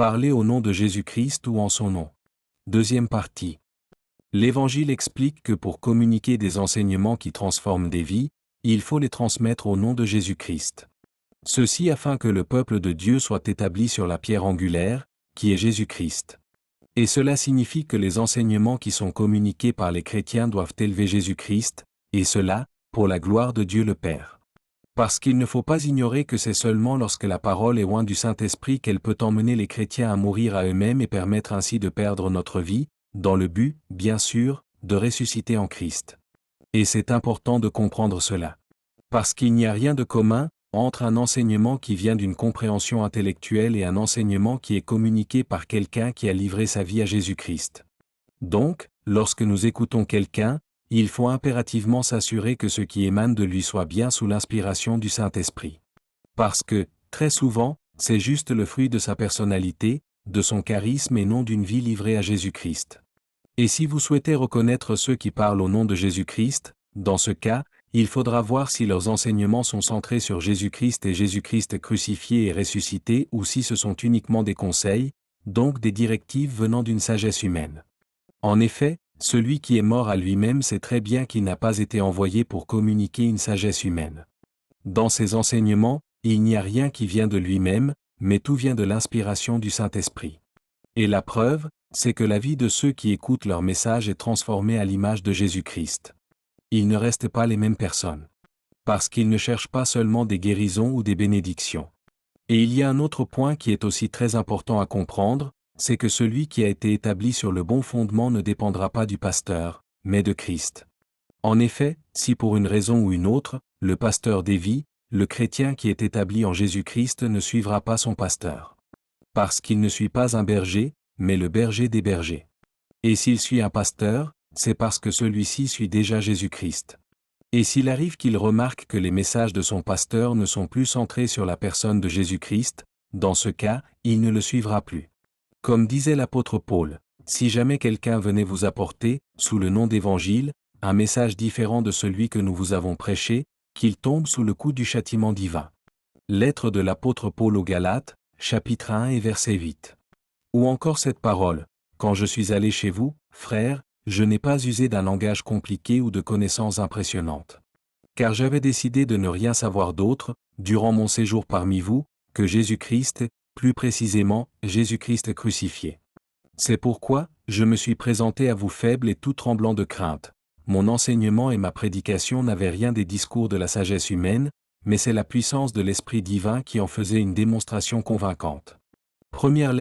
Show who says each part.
Speaker 1: Parler au nom de Jésus-Christ ou en son nom. Deuxième partie. L'Évangile explique que pour communiquer des enseignements qui transforment des vies, il faut les transmettre au nom de Jésus-Christ. Ceci afin que le peuple de Dieu soit établi sur la pierre angulaire, qui est Jésus-Christ. Et cela signifie que les enseignements qui sont communiqués par les chrétiens doivent élever Jésus-Christ, et cela, pour la gloire de Dieu le Père. Parce qu'il ne faut pas ignorer que c'est seulement lorsque la parole est loin du Saint-Esprit qu'elle peut emmener les chrétiens à mourir à eux-mêmes et permettre ainsi de perdre notre vie, dans le but, bien sûr, de ressusciter en Christ. Et c'est important de comprendre cela. Parce qu'il n'y a rien de commun entre un enseignement qui vient d'une compréhension intellectuelle et un enseignement qui est communiqué par quelqu'un qui a livré sa vie à Jésus-Christ. Donc, lorsque nous écoutons quelqu'un, il faut impérativement s'assurer que ce qui émane de lui soit bien sous l'inspiration du Saint-Esprit. Parce que, très souvent, c'est juste le fruit de sa personnalité, de son charisme et non d'une vie livrée à Jésus-Christ. Et si vous souhaitez reconnaître ceux qui parlent au nom de Jésus-Christ, dans ce cas, il faudra voir si leurs enseignements sont centrés sur Jésus-Christ et Jésus-Christ crucifié et ressuscité ou si ce sont uniquement des conseils, donc des directives venant d'une sagesse humaine. En effet, celui qui est mort à lui-même sait très bien qu'il n'a pas été envoyé pour communiquer une sagesse humaine. Dans ses enseignements, il n'y a rien qui vient de lui-même, mais tout vient de l'inspiration du Saint-Esprit. Et la preuve, c'est que la vie de ceux qui écoutent leur message est transformée à l'image de Jésus-Christ. Ils ne restent pas les mêmes personnes. Parce qu'ils ne cherchent pas seulement des guérisons ou des bénédictions. Et il y a un autre point qui est aussi très important à comprendre, c'est que celui qui a été établi sur le bon fondement ne dépendra pas du pasteur, mais de Christ. En effet, si pour une raison ou une autre, le pasteur dévie, le chrétien qui est établi en Jésus-Christ ne suivra pas son pasteur. Parce qu'il ne suit pas un berger, mais le berger des bergers. Et s'il suit un pasteur, c'est parce que celui-ci suit déjà Jésus-Christ. Et s'il arrive qu'il remarque que les messages de son pasteur ne sont plus centrés sur la personne de Jésus-Christ, dans ce cas, il ne le suivra plus. Comme disait l'apôtre Paul, si jamais quelqu'un venait vous apporter, sous le nom d'évangile, un message différent de celui que nous vous avons prêché, qu'il tombe sous le coup du châtiment divin. Lettre de l'apôtre Paul aux Galates, chapitre 1 et verset 8. Ou encore cette parole, quand je suis allé chez vous, frères, je n'ai pas usé d'un langage compliqué ou de connaissances impressionnantes. Car j'avais décidé de ne rien savoir d'autre, durant mon séjour parmi vous, que Jésus-Christ, plus précisément, Jésus-Christ crucifié. C'est pourquoi, je me suis présenté à vous faible et tout tremblant de crainte. Mon enseignement et ma prédication n'avaient rien des discours de la sagesse humaine, mais c'est la puissance de l'Esprit divin qui en faisait une démonstration convaincante. Première